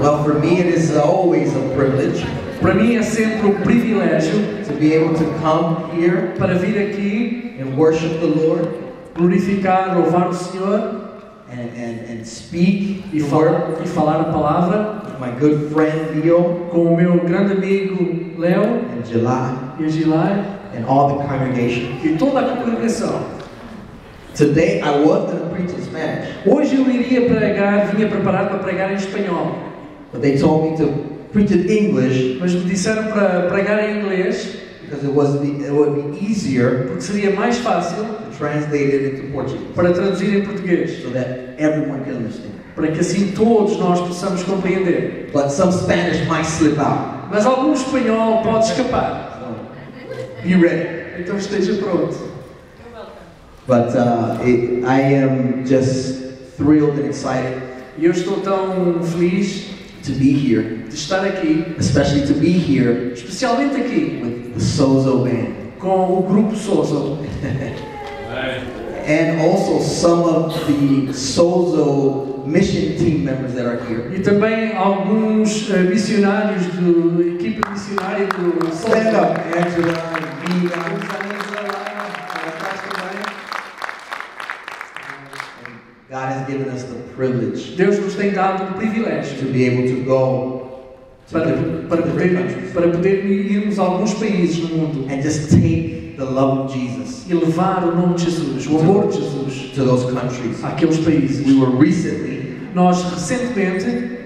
Well, for me it is always a privilege Para mim é sempre um privilégio to be able to come here para vir aqui, and worship the Lord glorificar, louvar o Senhor and speak e the word falar a palavra with my good friend Leo com o meu grande amigo Léo and July e a Gilai and all the congregation. e toda a congregação. Today I was going to preach in Spanish, Hoje eu iria pregar, vinha preparado para pregar em espanhol, but they told me to preach in English mas me disseram para pregar em inglês because it would be easier porque seria mais fácil to translate it into Portuguese para traduzir em português, so that everyone can understand. para que assim todos nós possamos compreender. But some Spanish might slip out. Mas algum espanhol pode escapar, So be ready. então esteja pronto. But I am just thrilled and excited E eu estou tão feliz to be here, de estar aqui, especially to be here especialmente aqui, with the Sozo Band. com o grupo Sozo. And also some of the Sozo mission team members that are here. E também alguns missionários da equipe missionária do Sozo. Stand up, Angela and Vina. God has given us the privilege Deus nos tem dado o to privilégio be able to go to different countries para poder irmos a alguns países no mundo and just take the love of Jesus e levar o nome de Jesus, o amor de Jesus, to those countries. àqueles países. We were recently Nós recentemente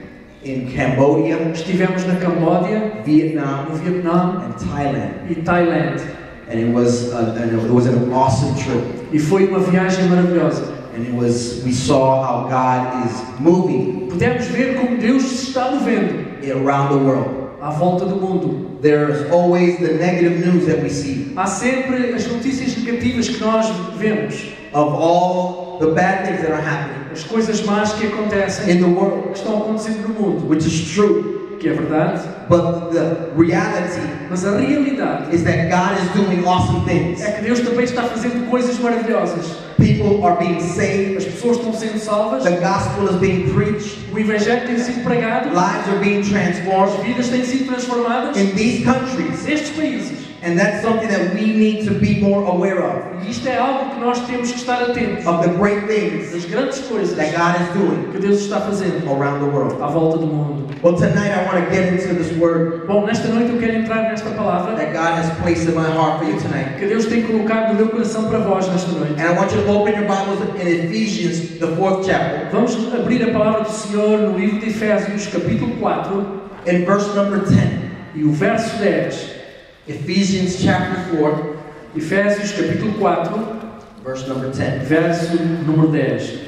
in Cambodia, estivemos na Cambodia, Vietnam, no Vietnã and Thailand, e Tailândia and it was an awesome trip. e foi uma viagem maravilhosa. And we saw how God is moving Pudemos ver como Deus se está movendo around the world. à volta do mundo. There's always the negative news that we see Há sempre as notícias negativas que nós vemos, of all the bad things that are happening as coisas más que acontecem, in the world, que estão acontecendo no mundo, which is true. que é verdade, But the reality mas a realidade is that God is doing awesome things. é que Deus também está fazendo coisas maravilhosas. People are being saved. As pessoas estão sendo salvas, The gospel is being preached. o evangelho tem sido pregado, Lives are being transformed as vidas têm sido transformadas in these countries. nestes países. And that's something that we need to be more aware of. E isto é algo que nós temos que estar atentos, Of the great things das grandes coisas that God is doing que Deus está fazendo around the world. à volta do mundo. Well, tonight I want to get into this word Bom, nesta noite eu quero entrar nesta palavra that God has placed in my heart for you tonight. que Deus tem colocado no meu coração para vós nesta noite. And I want you to open your Bibles in Ephesians, the 4th chapter, Vamos abrir a palavra do Senhor no livro de Efésios, capítulo 4, in verse number 10. e o verso 10. Ephesians chapter 4, Efésios, capítulo 4, verse number 10. verso número 10.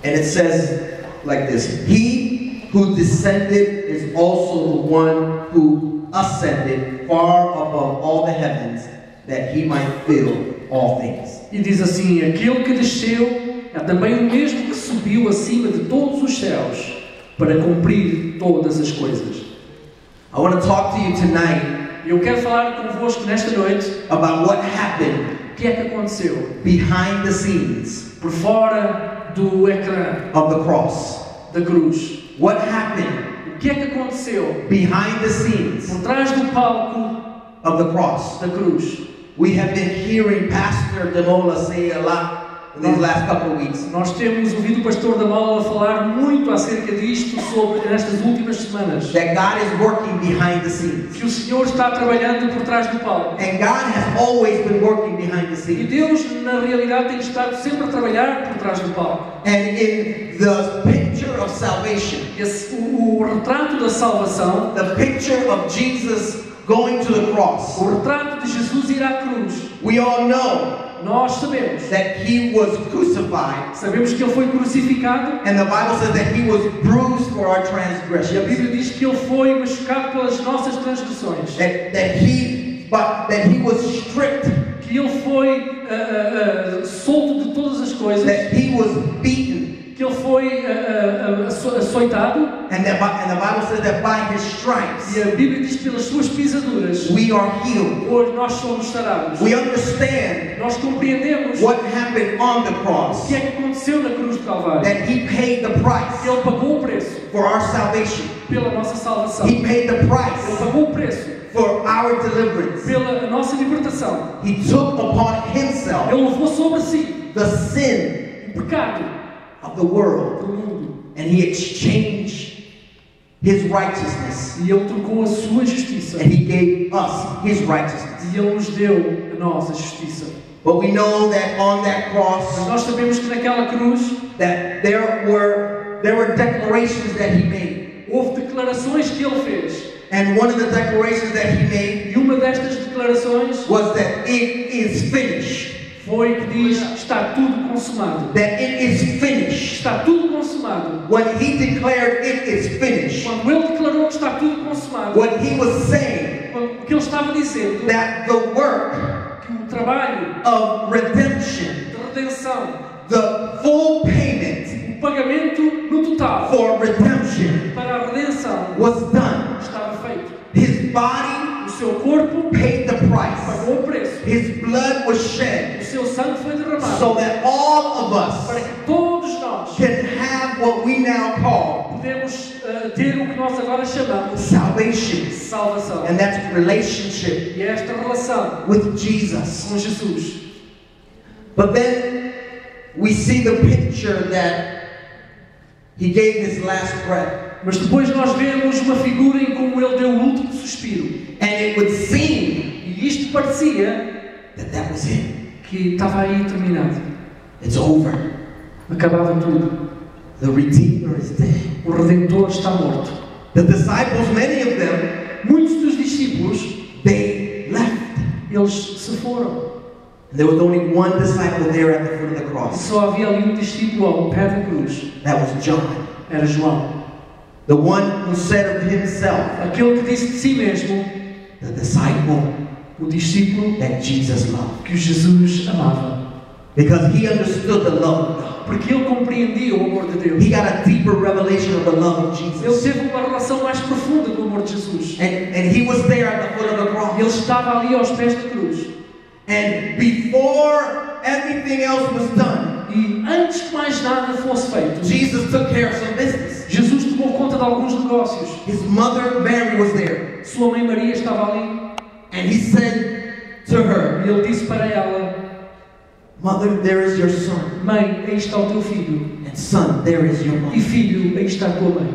And it says like this: He who descended is also the one who ascended far above all the heavens, that he might fill all things. E diz assim: aquele que desceu é também o mesmo que subiu acima de todos os céus para cumprir todas as coisas. I want to talk to you tonight Eu quero falar convosco nesta noite about what happened o que é que aconteceu behind the scenes por fora do ecrã of the cross. da cruz. What happened O que é que aconteceu behind the scenes por trás do palco of the cross? da cruz? We have been hearing Pastor Demola say a lot in these last couple of weeks. Nós temos ouvido o pastor da Mola falar muito acerca disto nestas últimas semanas. That God is working behind the scenes. Que o Senhor está trabalhando por trás do palco. And God has always been working behind the E scenes. Deus, na realidade, tem estado sempre a trabalhar por trás do palco. And in the picture of salvation, O retrato da salvação, the picture of Jesus going to the cross, o retrato de Jesus ir à cruz, we all know nós sabemos. that He was crucified, Sabemos que Ele foi crucificado and the Bible says that He was bruised for our e a transgressions. Bíblia diz que Ele foi machucado pelas nossas transgressões. That He was stripped, Que Ele foi solto de todas as coisas. that He was beaten, Que Ele foi açoitado. And the Bible says that by his stripes E a Bíblia diz que pelas suas pisaduras we are healed. hoje nós somos sarados. We understand Nós compreendemos what happened on the o cross. que é que aconteceu na cruz do Calvário. That he paid the price Ele pagou o preço for our salvation. pela nossa salvação. He paid the Ele price pagou o preço for our deliverance. pela nossa libertação. He took upon himself Ele levou sobre si the sin o pecado of the world, do mundo. and he exchanged his righteousness, E Ele trocou a sua justiça. and he gave us his righteousness. E Ele nos deu a nossa justiça. But we know that on that Mas cross nós sabemos que naquela cruz that there were declarations that he made. houve declarações que Ele fez. And one of the declarations that he made E uma destas declarações was that it is finished. foi que diz: está tudo consumado. That it is finished. Está tudo consumado. When he declared it is finished, Quando Ele declarou que está tudo consumado, what he was saying, o que Ele estava dizendo that the work que o trabalho of redemption, de redenção, the full payment o pagamento no total for redemption para a redenção was done. estava feito. His body O seu corpo paid the price. pagou o preço. His blood was O shed seu sangue foi derramado so that all of para us que todos nós can have what we now call podemos ter o que nós agora chamamos salvation. de salvação. And that's relationship E é esta relação with Jesus. com Jesus. But then we see the picture that he gave his last breath. Mas depois nós vemos uma figura em como ele deu o último suspiro. And it would seem E isto parecia that was it. que estava aí terminado. It's over. Acabava tudo. The Redeemer is dead. O Redentor está morto. The disciples, many of them, Muitos dos discípulos, they left. eles se foram. There was only one disciple there at the foot of the E cross. só havia ali um discípulo ao pé da cruz. That was John. Era João. The one who said of himself, Aquele que disse de si mesmo, the disciple o discípulo that Jesus loved. que Jesus amava. Because he understood the love of God. Porque ele compreendia o amor de Deus. He got a deeper revelation of the love of Ele Jesus. teve uma relação mais profunda do amor de Jesus. And he was there at the foot of the Ele cross. estava ali aos pés da cruz. And before everything else was done, E antes que mais nada fosse feito, Jesus took care of some business. Jesus tomou conta de alguns negócios. His mother Mary was there. Sua mãe Maria estava ali. And he said to her, E ele disse para ela: Mother, there is your son. Mãe, aí está o teu filho. And son, there is your E mother. filho, aí está a tua mãe.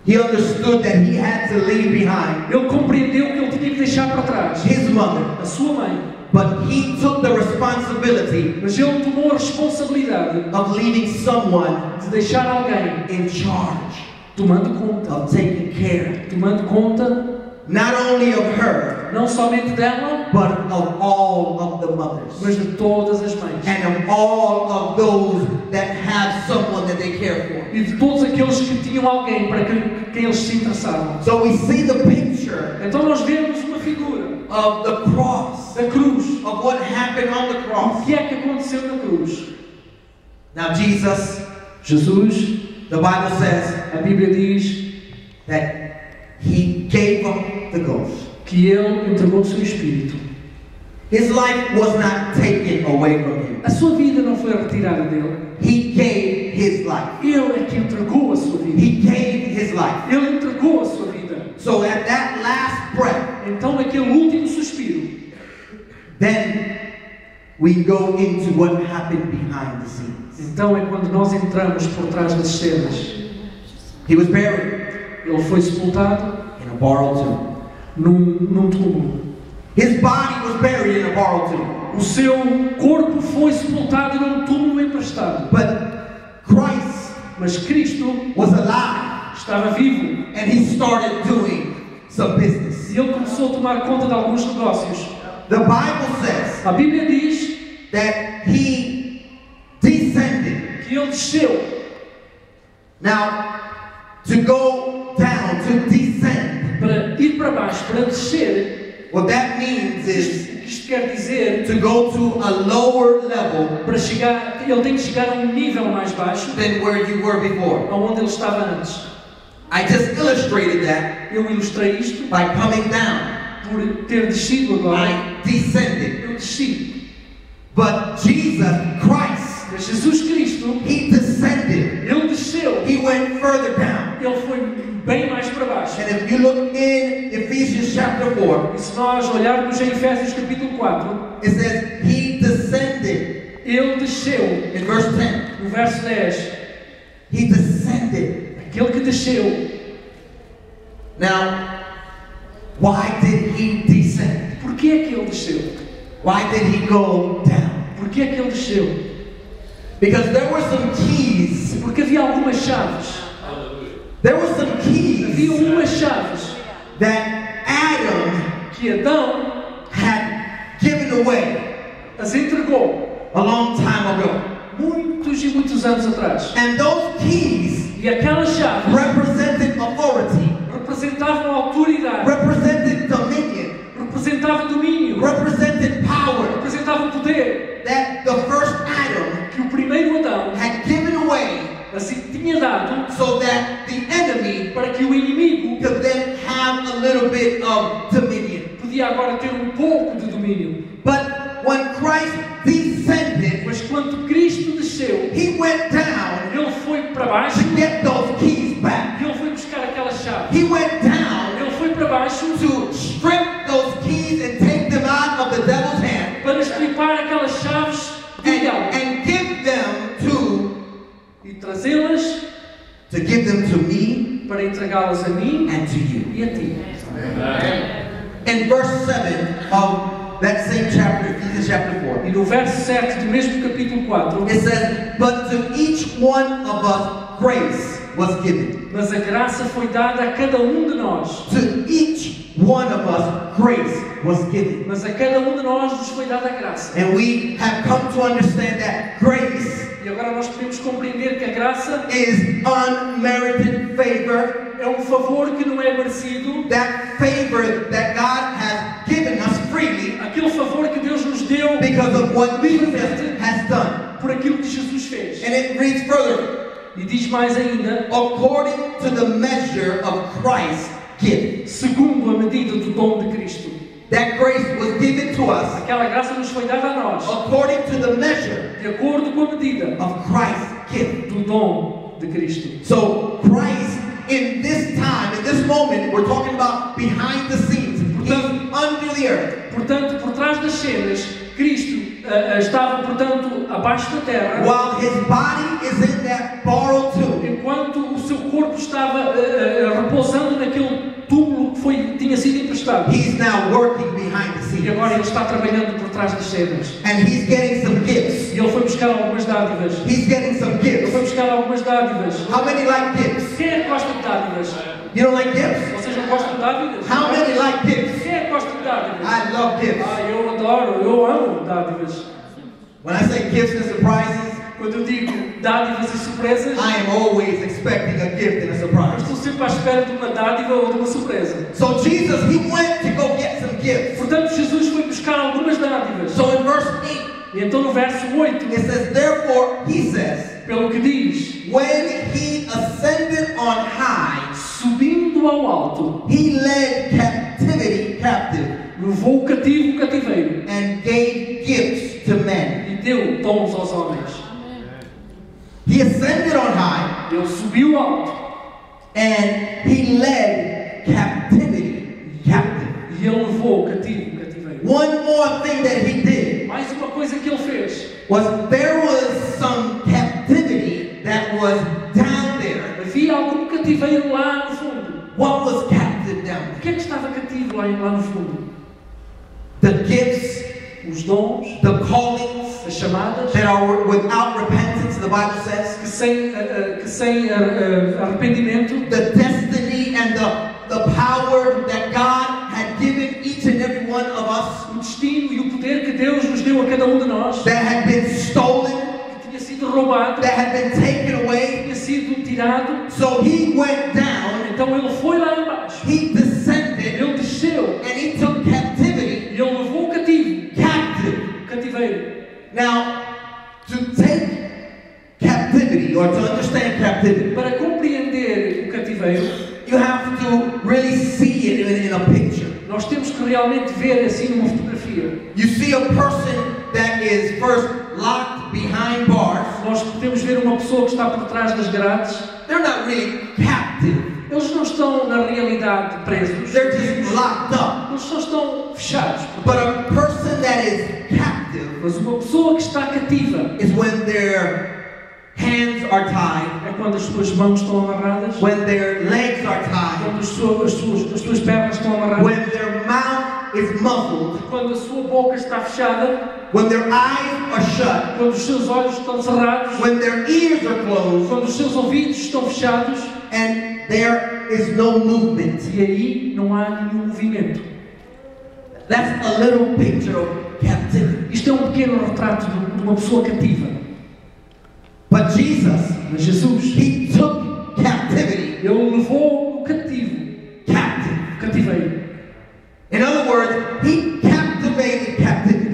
He understood that he had to leave behind Ele compreendeu que ele tinha que deixar para trás his mother. a sua mãe. But he took the responsibility Mas ele tomou a responsabilidade of leaving someone de deixar alguém in charge, tomando conta. of taking care, Tomando conta not only of her, não somente dela, but of all of the mothers. mas de todas as mães. And of all of those that have someone that they care for. E de todos aqueles que tinham alguém para quem eles se interessavam. So we see the picture Então nós vemos uma figura of the cross, da cruz. of what happened on the O cross. que é que aconteceu na cruz? Now Jesus, Jesus, the Bible says a Bíblia diz that he gave up the ghost. que ele entregou o seu espírito. His life was not taken away from him. A sua vida não foi retirada dele. He gave his life. Ele é que entregou a sua vida. He gave his life. Ele entregou a sua vida. So at that last breath, Então naquele último suspiro, then we go into what happened behind the scenes. então é quando nós entramos por trás das cenas. He was buried Ele foi sepultado in a borrowed tomb. num túmulo. His body was buried in a borrowed tomb. O seu corpo foi sepultado num túmulo emprestado. But Christ Mas Cristo was alive estava vivo and he started doing some business. e ele começou a tomar conta de alguns negócios. The Bible says A Bíblia diz that he descended. que ele desceu. Now, to go down, to descend, Para ir para baixo, para descer, what that means o is que isto quer dizer to go to a lower level para chegar, ele tem que chegar a um nível mais baixo than where you were before. aonde ele estava antes. I just illustrated that Eu ilustrei isto by coming down. por ter descido agora. I descended. Eu desci. But Jesus Christ, Mas Jesus Cristo, He descended. ele desceu. He went further down. Ele foi bem mais para baixo. And if you look in Ephesians chapter 4, E se nós olharmos em Efésios capítulo 4, it says He descended. ele desceu. In verse 10, No verso 10, He descended. aquele que desceu. Now, why did He descend? Porquê é que ele desceu? Why did He go down? Porquê é que ele desceu? Because there were some keys. Porque havia algumas chaves. There were some Havia keys umas chaves that Adam que Adão had given away as entregou a long time ago. muitos e muitos anos atrás. And those keys E aquelas chaves represented authority, representavam autoridade, represented dominion, representavam domínio, represented power representavam poder that the first Adam que o primeiro Adão had given away assim tinha dado so that the enemy para que o inimigo could then have a little bit of dominion. podia agora ter um pouco de domínio. But when Christ descended, Mas quando Cristo desceu, He went down ele foi para baixo to get those keys back. e ele foi buscar aquelas chaves. He went down Ele foi para baixo to strip those keys and take them out of the devil's hand para estripar aquelas chaves do diabo and give them e trazê-las to give them to me para entregá-las a mim and to you. e a ti. In verse 7 of that same chapter, Ephesians chapter 4, E no verso 7 do mesmo capítulo 4, it says, "But to each one of us grace was given." mas a graça foi dada a cada um de nós. To each one of us grace was given. Mas a cada um de nós nos foi dada a graça. And we have come to understand that grace E agora nós podemos compreender que a graça is unmerited favor, é um favor que não é merecido, that favor that God has given us freely aquele favor que Deus nos deu because of what Jesus has done. por aquilo que Jesus fez. And it reads further, E diz mais ainda, according to the measure of Christ's gift. segundo a medida do dom de Cristo. That grace was given to us Aquela graça nos foi dada a nós, according to the measure de acordo com a medida of Christ's gift. do dom de Cristo. So Christ, in this time, in this moment, we're talking about behind the scenes. He's under the earth. Portanto, por trás das cenas, Cristo estava, portanto, abaixo da terra, While his body is in that borrowed tomb, enquanto o seu corpo estava repousando naquele túmulo que tinha sido emprestado. he's now working behind the E scenes. agora ele está trabalhando por trás das cenas. And he's getting some gifts. E ele foi buscar algumas dádivas. He's getting some Ele foi gifts. buscar algumas dádivas. How many like gifts? Quem é que gosta de dádivas? You don't like gifts? Vocês não gostam de dádivas? How many like gifts? Quem é que gosta de dádivas? I love gifts. Eu adoro, eu amo dádivas. When I say gifts and surprises, Quando eu digo dádivas e surpresas, I am always expecting a gift and a surprise. estou sempre à espera de uma dádiva ou de uma surpresa. So Jesus, he went to go get some gifts. Portanto, Jesus foi buscar algumas dádivas. So in verse 8, E então no verso 8, it says, therefore, he says, pelo que diz, when he ascended on high, subindo ao alto, he led captivity captive levou o cativo o cativeiro and gave gifts to men. e deu dons aos homens. He ascended on high Ele subiu alto and he led captivity captive. e ele levou o cativo o cativeiro. One more thing that he did Mais uma coisa que ele fez. was there was some captivity that was down there. Havia algum cativeiro lá no fundo. What was captive down O que é que estava cativo lá no fundo? there? The gifts, Os dons, the callings as chamadas, that are without repentance, the Bible says, que sem arrependimento, the destiny and the power that God had given each and every one of us, o destino e o poder que Deus nos deu a cada um de nós, that had been stolen, que tinha sido roubado, that had been taken away. tinha sido tirado. So he went down, Então ele foi lá embaixo, he descended, ele desceu and he took captivity e ele levou o cativo cativeiro. Now, to take captivity or to understand captivity, Para compreender o cativeiro, you have to really see it in a picture. nós temos que realmente ver assim numa fotografia. You see a person that is first locked behind bars. Nós podemos ver uma pessoa que está por trás das grades. They're not really captive. Eles não estão na realidade presos. They're just locked up. Eles só estão fechados. But a person that is captive Mas uma pessoa que está cativa is when their hands are tied, é quando as suas mãos estão amarradas, when their legs are tied, quando as suas pernas estão amarradas, when their mouth is muzzled, quando a sua boca está fechada, when their eyes are shut, quando os seus olhos estão cerrados, when their ears are closed, quando os seus ouvidos estão fechados, and there is no movement. e aí não há nenhum movimento. That's a little picture of captivity. Isto é um pequeno retrato de uma pessoa cativa. But Jesus, Mas Jesus, He took captivity Ele levou o cativo, captive. o cativeiro. In other words, He captivated captivity.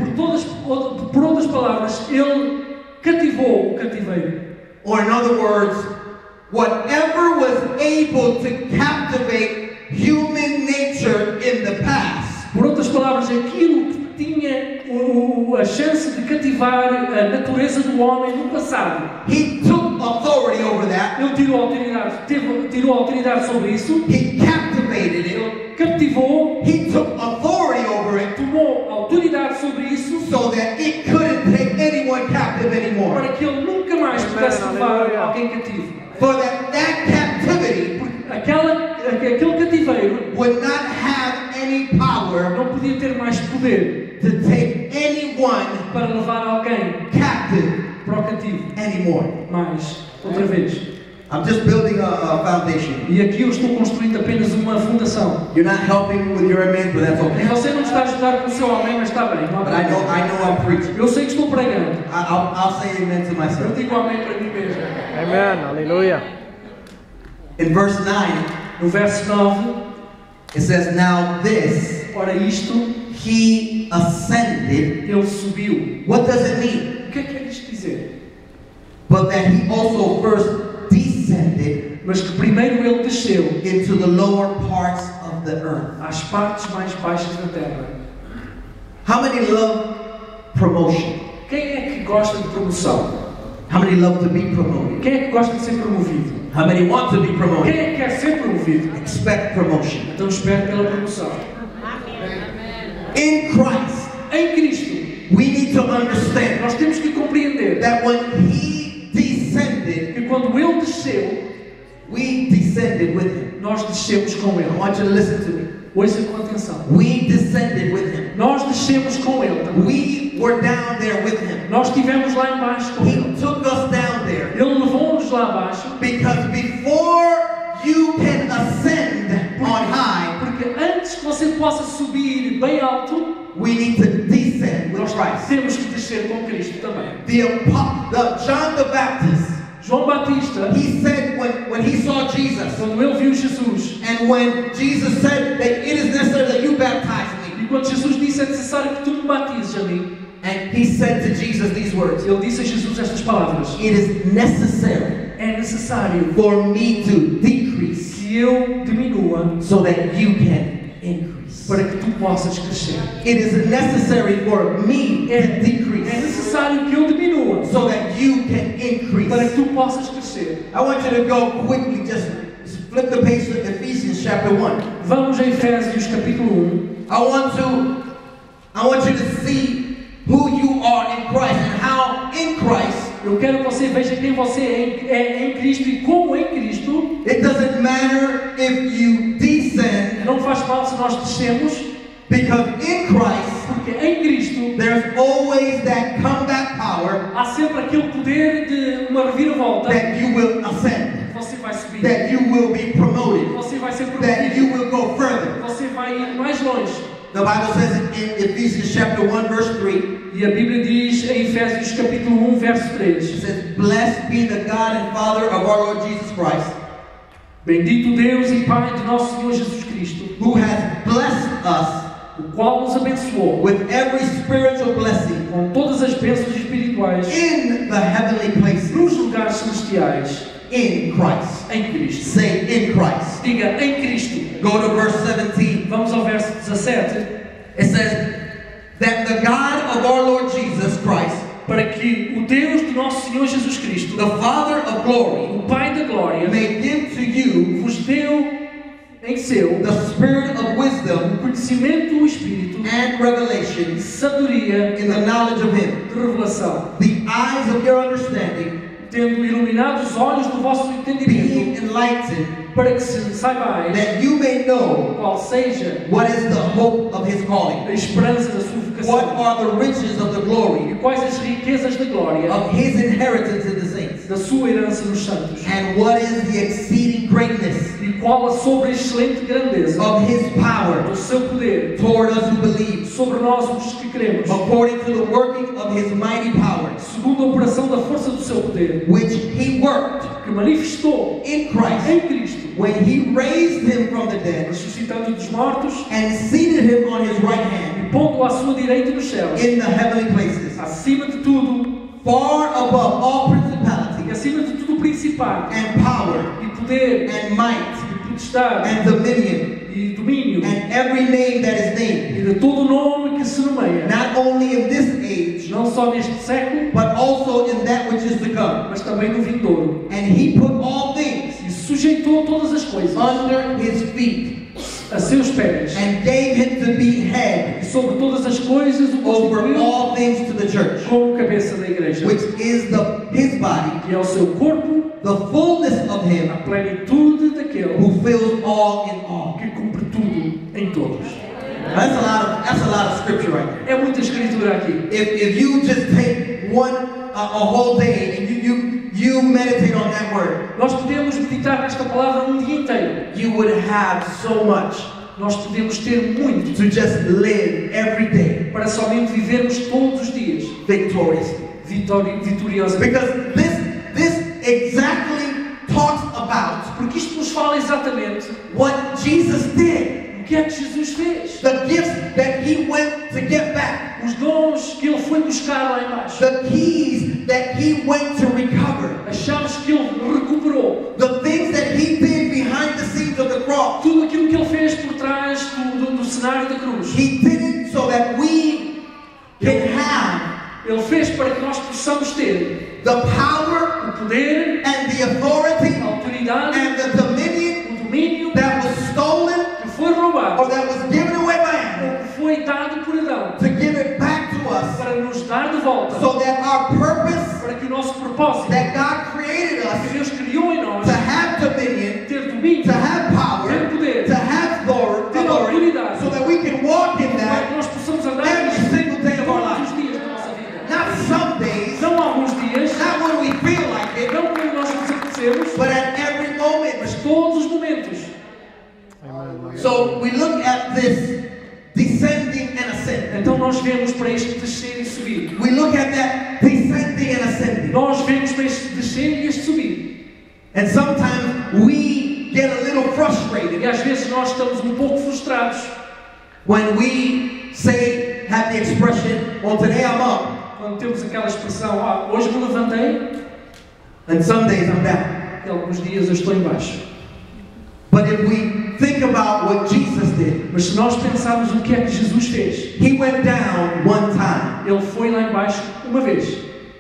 Por outras palavras, Ele cativou o cativeiro. Or in other words, whatever was able to captivate human nature in the past, Por outras palavras, aquilo que tinha a chance de cativar a natureza do homem no passado, He took authority over that. Ele tirou a autoridade sobre isso, He captivated it. Ele cativou, He took authority over it tomou autoridade sobre isso, so that it couldn't take anyone captive anymore. para que Ele nunca mais pudesse levar alguém cativo. For that captivity Aquele cativeiro would not have any power não podia ter mais poder to take anyone para levar alguém captive para o cativo. anymore. Mais, outra vez. I'm just building a foundation. E aqui eu estou construindo apenas uma fundação. You're not helping with your amen, but that's E okay. você não está a ajudar com o seu amém, mas está bem. Não há But I problema. know I'm preaching. Eu sei que estou pregando. I'll say amen to Eu myself. digo amém para mim mesmo. Amen. Hallelujah. In verse 9, No verso 9, it says, "Now this ora isto, He ascended." ele subiu. What does it mean? O que é que quer isto dizer? But that He also first descended Mas que primeiro ele desceu into the lower parts of the earth. às partes mais baixas da terra. How many love promotion? Quem é que gosta de promoção? How many love to be promoted? Quem é que gosta de ser promovido? How many want to be Quem promoted? é que quer ser promovido? Expect promotion. Então espere pela promoção. In Christ, Em Cristo, we need to understand nós temos que compreender that when He descended, que quando ele desceu, we descended with Him. nós descemos com I ele. want you to listen to me. Ouça com atenção. We descended with Him. Nós descemos com ele também. We were down there with Him. Nós estivemos lá embaixo com He ele. took us down there. Ele levou-nos lá abaixo, Because before you can ascend on high, porque antes que você possa subir bem alto, we need to descend with nós Christ. temos que descer com Cristo também. John the Baptist, João Batista, he said when he saw Jesus, quando ele viu Jesus, and when Jesus said that it is necessary that you baptize me, e quando Jesus disse é necessário que tu me batizes a mim, and he said to Jesus these words, ele disse a Jesus estas palavras: it is necessary é necessário for me to decrease que eu diminua so that you can increase. para que tu possas crescer. It is necessary for me to É decrease necessário que eu diminua so that you can increase. para que tu possas crescer. I want you to go quickly, just flip the page to Ephesians chapter 1. Vamos a Efésios capítulo 1. I want you to see who you are in Christ and how in Christ Eu quero que você veja quem você é em Cristo e como em Cristo. it doesn't matter if you descend, Não faz mal se nós descemos, because in Christ porque em Cristo there's always that comeback power há sempre aquele poder de uma reviravolta. that you will ascend, Você vai subir, that you will be promoted, você vai ser that you promovido, will go further. você vai ir mais longe. The Bible says in Ephesians chapter 1 verse 3, E a Bíblia diz em Efésios capítulo 1, verso 3: it says, "Blessed be the God and Father of our Lord Jesus Christ, Bendito Deus e Pai de nosso Senhor Jesus Cristo, who has blessed us o qual nos abençoou with every spiritual blessing com todas bênçãos espirituais in the heavenly places nos lugares celestiais in Christ. em Cristo. Say in Christ. Diga em Cristo. Go to verse 17. Vamos ao verso 17. It says that the God of our Lord Jesus Christ, Para que o Deus de nosso Senhor Jesus Cristo, the Father of glory, o Pai da Glória, may give to you vos deu em seu the spirit of wisdom conhecimento do Espírito, and revelation sabedoria in the knowledge of Him, de revelação, the eyes of your understanding tendo iluminado os olhos do vosso being entendimento, enlightened, para que se saibais that you may know qual seja what is the hope of His calling, a esperança da sua what vocação are the riches of the e glory quais as riquezas da glória of His inheritance in the saints, da sua herança nos santos and what is the exceeding greatness e qual a sobre-excelente grandeza of His power do seu poder toward us who believe, sobre nós os que cremos, according to the working of His mighty power, segundo a operação da força do seu poder, which He worked que manifestou in Christ em Cristo, when He raised Him from the dead ressuscitando dos mortos and seated Him on His right hand e pondo-o à sua direita nos céus, in the heavenly places, acima de tudo far above all e principality acima de tudo principado and power e poder and might e potestade and dominion e domínio and every name that is named, e de todo o nome que se nomeia, not only in this age, não só neste século, but also in that which is to come. mas também no vindouro. And He put all things E sujeitou todas as coisas under His feet a seus pés, and gave Him to be head e sobre todas as coisas o over constituiu all things to the church, como cabeça da igreja, which is His body, que é o seu corpo, the fullness of Him a plenitude daquele who fills all in all. que cumpre tudo em todos. That's a lot of scripture right there. É muita escritura aqui. If you just take a whole day and you meditate on that word, Nós podemos meditar nesta palavra um dia inteiro. you would have so much Nós podemos ter muito to just live every day para somente vivermos todos os dias victoriously. vitoriosamente. Because this exactly talks about Porque isto nos fala exatamente what Jesus did. o que é que Jesus fez. The gifts that He went to get back. Os dons que Ele foi buscar lá embaixo. The keys that He went to recover. As chaves que Ele recuperou. The things that He did behind the scenes of the cross. Tudo aquilo que Ele fez por trás do cenário da cruz. He did it so that we can have Ele fez para que nós possamos ter the power o poder, and the authority a autoridade, and the dominion o domínio that was stolen que foi roubado or that was given away by Adam ou que foi dado por Adão to give it back to us para nos dar de volta, so that our purpose para que o nosso propósito that God created que us Deus criou em nós, to have dominion, ter domínio, to have ter power, poder, to have ter authority, autoridade, so that we can walk in para que that nós possamos andar every single day of our todos life. os dias da nossa vida. Not some days, Não alguns dias, not when we feel like it, não quando nós nos apetecemos, but at every moment. mas todos os momentos. So we look at this descending and ascending. Então nós vemos para este descer e subir. We look at that descending and ascending. Nós vemos para este descer e este subir. And sometimes we get a little frustrated E às vezes nós estamos um pouco frustrados when we have the expression, well, today I'm up, quando temos aquela expressão, hoje me levantei and some days I'm down. e alguns dias eu estou em baixo. But if we think about what Jesus did, Mas se nós pensarmos o que é que Jesus fez, He went down one time, Ele foi lá em baixo uma vez,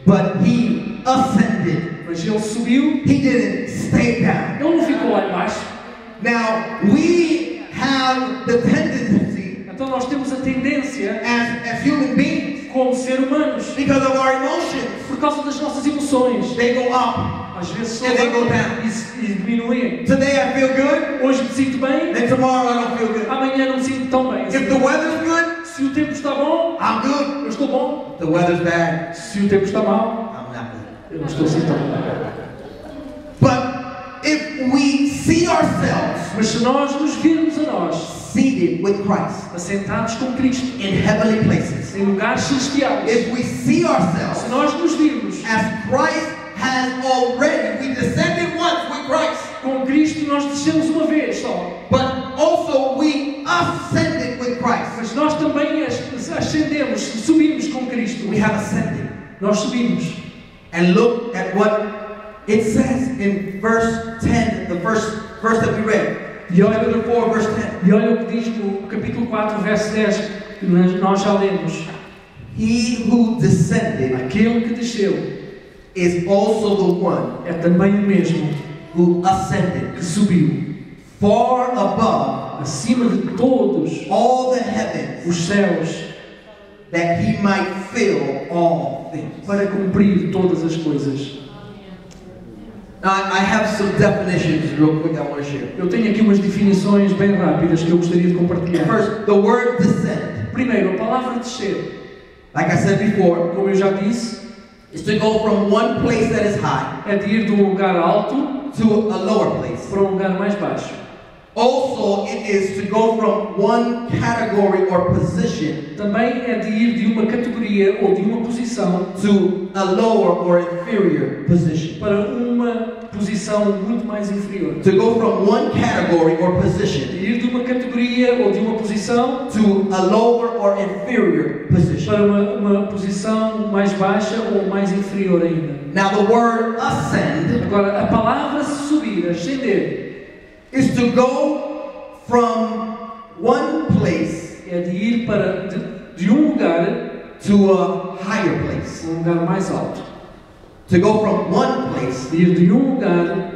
but He ascended. mas Ele subiu, He didn't stay down. Ele não ficou lá em baixo. Now, we have the tendency Então nós temos a tendência, as human beings, como ser humanos, because of our emotions, por causa das nossas emoções, they go up. às vezes And they go down. e diminuem. Today I feel good, Hoje me sinto bem, and tomorrow I don't feel good. amanhã não me sinto tão bem. If the weather's good, Se o tempo está bom, I'm good. eu estou bom. If the weather's bad, Se o tempo está mau, I'm not good. eu não estou assim tão bem. But if we see ourselves Mas se nós nos virmos a nós, seated with Christ assentados com Cristo, in heavenly places, em lugares celestiais, if we see se ourselves nós nos virmos as Christ has already, we descended once with Christ, com Cristo, nós descemos uma vez só, but also we ascended with Christ. Mas nós também ascendemos, subimos com Cristo. We have ascended. Nós subimos. And look at what it says in verse 10, the first verse that we read. Chapter 4, verse 10. E olha o que diz no capítulo 4, verso 10, que nós já lemos. He who descended Aquele que desceu is also the one é também o mesmo who ascended que subiu far above acima de todos all the heavens, os céus, that he might fill all things. para cumprir todas as coisas. Now, I have some definitions real quick I want to share. Eu tenho aqui umas definições bem rápidas que eu gostaria de compartilhar. First, the word descend, Primeiro, a palavra descer, like I said before, como eu já disse, is to go from one place that is high é de ir de um lugar alto to a lower place. para um lugar mais baixo. Also, it is to go from one category or position Também é de ir de uma categoria ou de uma posição to a lower or inferior position. para uma posição muito mais inferior. To go from one category or De position ir de uma categoria ou de uma posição to a lower or inferior position. para uma posição mais baixa ou mais inferior ainda. Now, the word ascend Agora, a palavra subir, ascender, is to go from one place é de ir para de um lugar to a higher place. a um lugar mais alto. To go from one place De ir de um lugar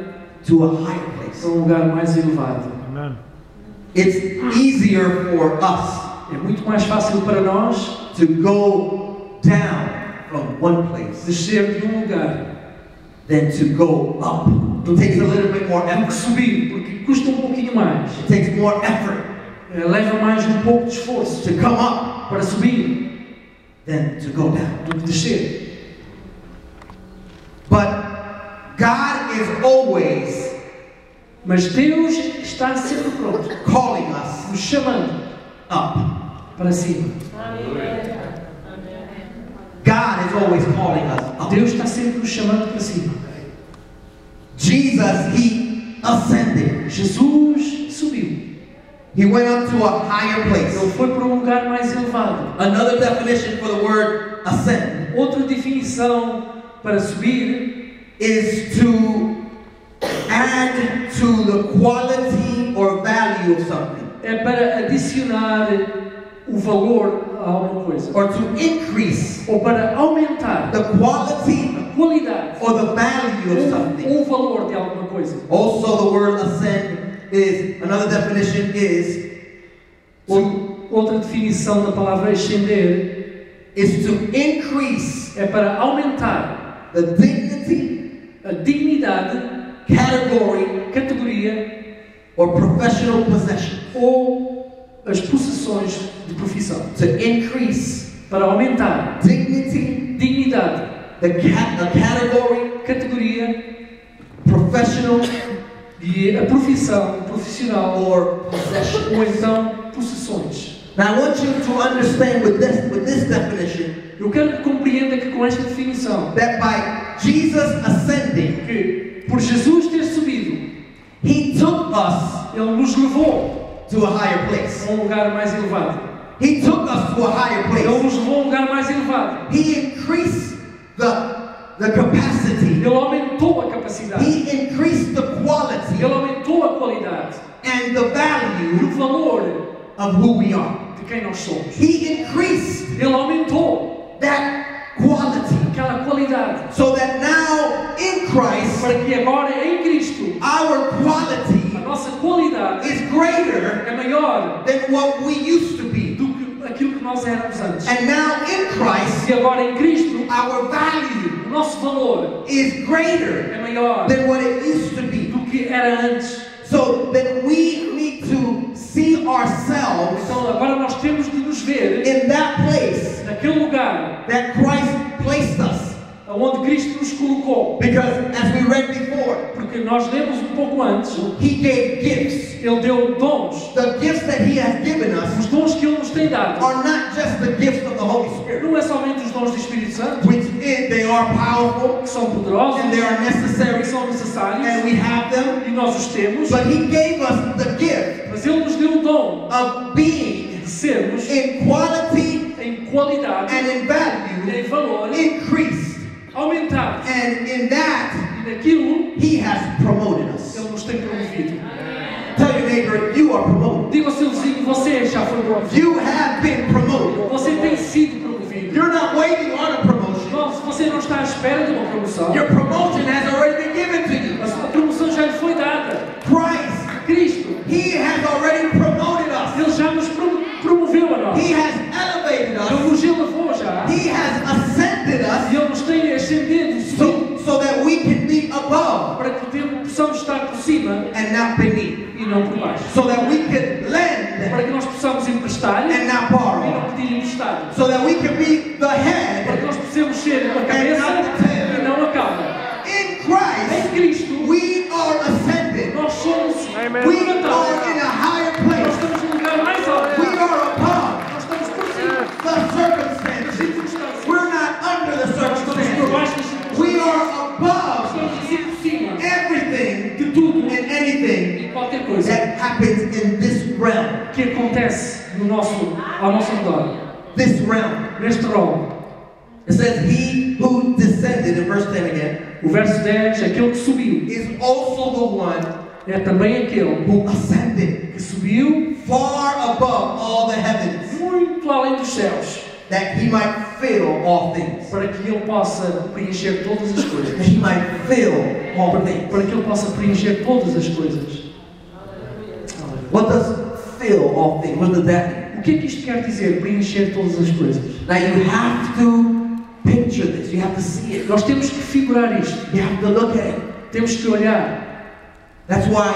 to a higher place. a um lugar mais elevado. Amen. It's easier for us É muito mais fácil para nós to go down from one place descer de um lugar than to go up. It takes a little bit more do que effort. subir, porque custa um pouquinho mais. It takes more effort Leva mais um pouco de esforço to come up para subir than to go down. do que descer. But God is always Mas Deus está sempre pronto, calling us nos chamando up. para cima. God is always calling us up. Deus está sempre nos chamando para cima. Jesus, He ascended. Jesus subiu. He went up to a higher place. Ele foi para um lugar mais elevado. Another definition for the word ascend Outra definição para subir is to add to the quality or value of something, é para adicionar o valor a alguma coisa. or to increase Ou para aumentar the quality a qualidade or the value of something. ou o valor de alguma coisa. Also, the word ascend is, another definition is Outra definição da palavra ascender to increase é para aumentar the dignity, a dignidade, category, categoria or professional possession. ou as possessões de profissão. To increase Para aumentar dignity, dignidade, the category, categoria professional, e a profissão profissional or possession. ou então possessões. Now I want you to understand with this definition Eu quero que compreenda que com esta definição that by Jesus ascending, que por Jesus ter subido, He took us Ele nos levou to a higher place. a um lugar mais elevado. He took us to a higher Ele place. nos levou a um lugar mais elevado. He increased the capacity. Ele aumentou a capacidade. He increased the quality Ele aumentou a qualidade and the e o value valor of who we are. de quem nós somos. He increased Ele aumentou that quality aquela qualidade so that now in Christ para que agora em Cristo our a quality nossa qualidade is greater é maior than what we used to be. do que aquilo que nós éramos antes. And now in Christ E agora em Cristo our value o nosso valor is greater é maior than what it used to be. do que era antes. So that we need to see ourselves Então agora nós temos de nos ver in that place naquele lugar that Christ placed us. onde Cristo nos colocou. Because as we read before, Porque nós lemos um pouco antes, He gave gifts. Ele deu dons. The gifts that He has given Os us dons que Ele nos tem dado are not just the gifts of the Holy Spirit, não é somente os dons do Espírito Santo, which they are powerful que são poderosos, and they are que necessary, são necessários, and we have them. e nós os temos, But He gave us the gift mas Ele nos deu o dom of being de sermos in quality em qualidade and in e value em valor increased. aumentados. And in that, E naquilo He has promoted us. Ele nos tem promovido. Tell your neighbor, you are promoted. Diga ao seu vizinho, você já foi promovido. You have been promoted. Você tem sido promovido. You're not waiting on a promotion. Não, se você não está à espera de uma promoção, Your promotion has already been given to you. a sua promoção já lhe foi dada. Christ, Cristo, He has already promoted us. Ele já nos promoveu a nós. He has elevated Ele us. nos elevou já. He has ascended us E Ele nos tem ascendido, subido, so that we can be above para que possamos estar por cima and not beneath. e não por baixo. So that we can lend Para que nós possamos emprestar and not e borrow. não pedir emprestado. So that we can be the Para que head. nós possamos ser a cabeça e não a cauda. In Em Christ, Cristo, we are ascended. nós somos We are levantados. in a higher Nós place. estamos no lugar mais alto. We are above Nós estamos por cima the das circumstances. circunstâncias. We're not under the Nós estamos por circumstances. baixo das circunstâncias. We are above Estamos assim por cima everything de tudo and anything e qualquer coisa that happens in this realm. que acontece ao nosso redor. This realm. Neste rol. It says, He who descended, in verse 10 again, O verso 10, aquele que subiu, is also the one é também aquele who ascended que subiu far above all the heavens, muito além dos céus, that He might fill all things. para que Ele possa preencher todas as That coisas. He might fill all things. Para que Ele possa preencher todas as coisas. What does fill all things? What does that mean? O que é que isto quer dizer, preencher todas as coisas? Now you have to picture this. You have to see it. Nós temos que figurar isto. You have to look at it. Temos que olhar. That's why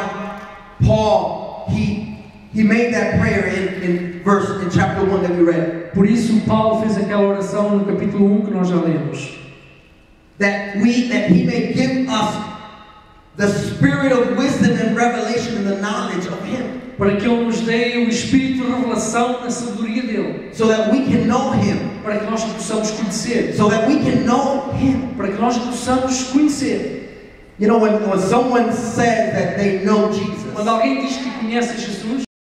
Paul, he made that prayer in chapter 1 that we read. Por isso Paulo fez aquela oração no capítulo 1 que nós já lemos. That he may give us the spirit of wisdom and revelation and the knowledge of Him. Para que Ele nos dê o espírito de revelação na sabedoria dEle. So that we can know Him. Para que nós o possamos conhecer. So that we can know Him. Para que nós o possamos conhecer. You know, when someone says that they know Jesus, Quando alguém diz que conhece Jesus,